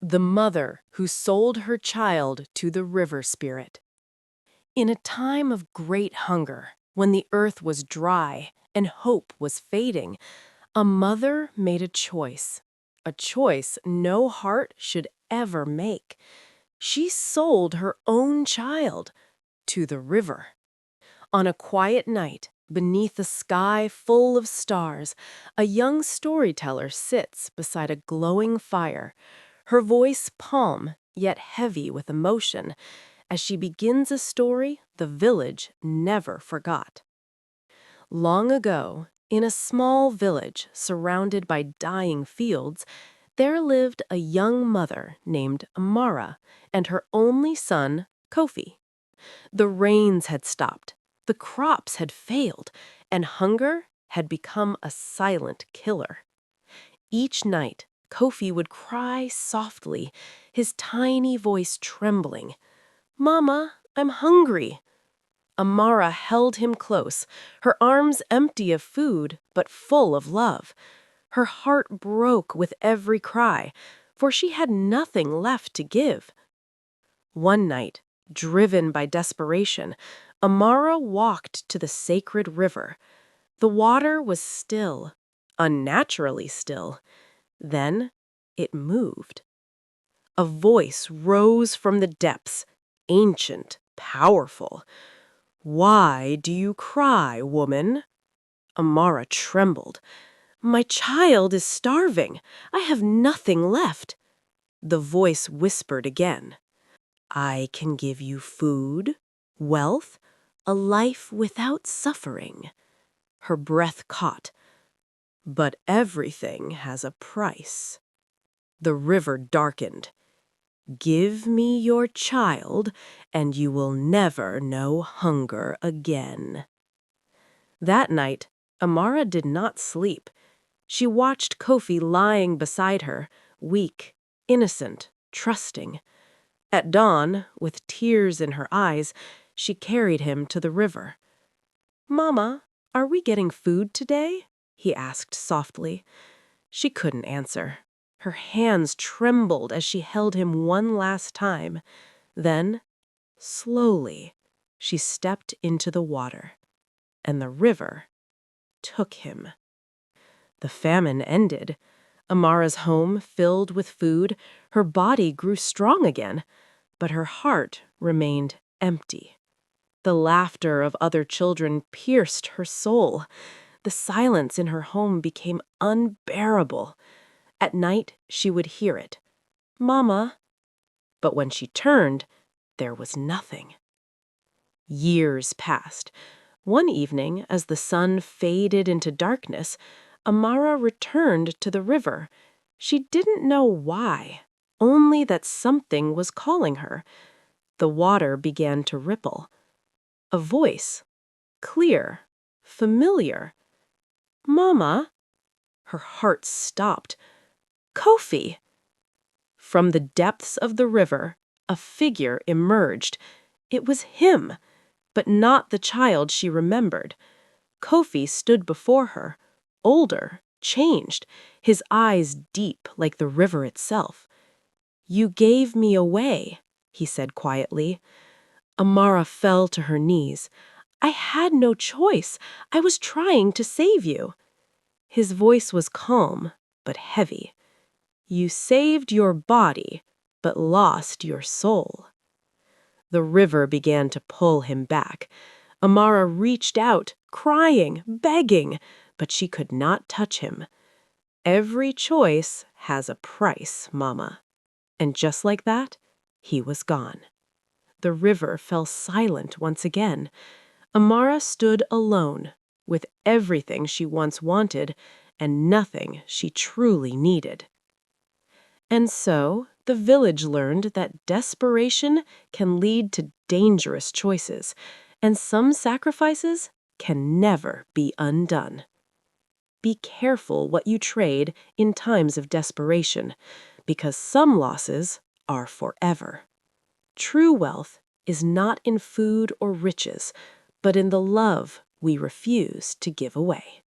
The mother who sold her child to the river spirit. In a time of great hunger, when the earth was dry and hope was fading, a mother made a choice no heart should ever make. She sold her own child to the river. On a quiet night, beneath a sky full of stars, a young storyteller sits beside a glowing fire, her voice calm yet heavy with emotion, as she begins a story the village never forgot. Long ago, in a small village surrounded by dying fields, there lived a young mother named Amara and her only son, Kofi. The rains had stopped, the crops had failed, and hunger had become a silent killer. Each night, Kofi would cry softly, his tiny voice trembling. "Mama, I'm hungry." Amara held him close, her arms empty of food but full of love. Her heart broke with every cry, for she had nothing left to give. One night, driven by desperation, Amara walked to the sacred river. The water was still, unnaturally still. Then it moved. A voice rose from the depths, ancient, powerful. "Why do you cry, woman?" Amara trembled. "My child is starving. I have nothing left." The voice whispered again. "I can give you food, wealth, a life without suffering." Her breath caught. "But everything has a price." The river darkened. "Give me your child, and you will never know hunger again." That night, Amara did not sleep. She watched Kofi lying beside her, weak, innocent, trusting. At dawn, with tears in her eyes, she carried him to the river. "Mama, are we getting food today?" he asked softly. She couldn't answer. Her hands trembled as she held him one last time. Then, slowly, she stepped into the water, and the river took him. The famine ended. Amara's home filled with food, her body grew strong again, but her heart remained empty. The laughter of other children pierced her soul. The silence in her home became unbearable. At night, she would hear it. "Mama." But when she turned, there was nothing. Years passed. One evening, as the sun faded into darkness, Amara returned to the river. She didn't know why, only that something was calling her. The water began to ripple. A voice, clear, familiar. "Mama." Her heart stopped. "Kofi." From the depths of the river, a figure emerged. It was him, but not the child she remembered. Kofi stood before her, older, changed, his eyes deep like the river itself. "You gave me away," he said quietly. Amara fell to her knees. "I had no choice. I was trying to save you." His voice was calm, but heavy. "You saved your body, but lost your soul." The river began to pull him back. Amara reached out, crying, begging, but she could not touch him. "Every choice has a price, Mama." And just like that, he was gone. The river fell silent once again. Amara stood alone, with everything she once wanted and nothing she truly needed. And so, the village learned that desperation can lead to dangerous choices, and some sacrifices can never be undone. Be careful what you trade in times of desperation, because some losses are forever. True wealth is not in food or riches, but in the love we refuse to give away.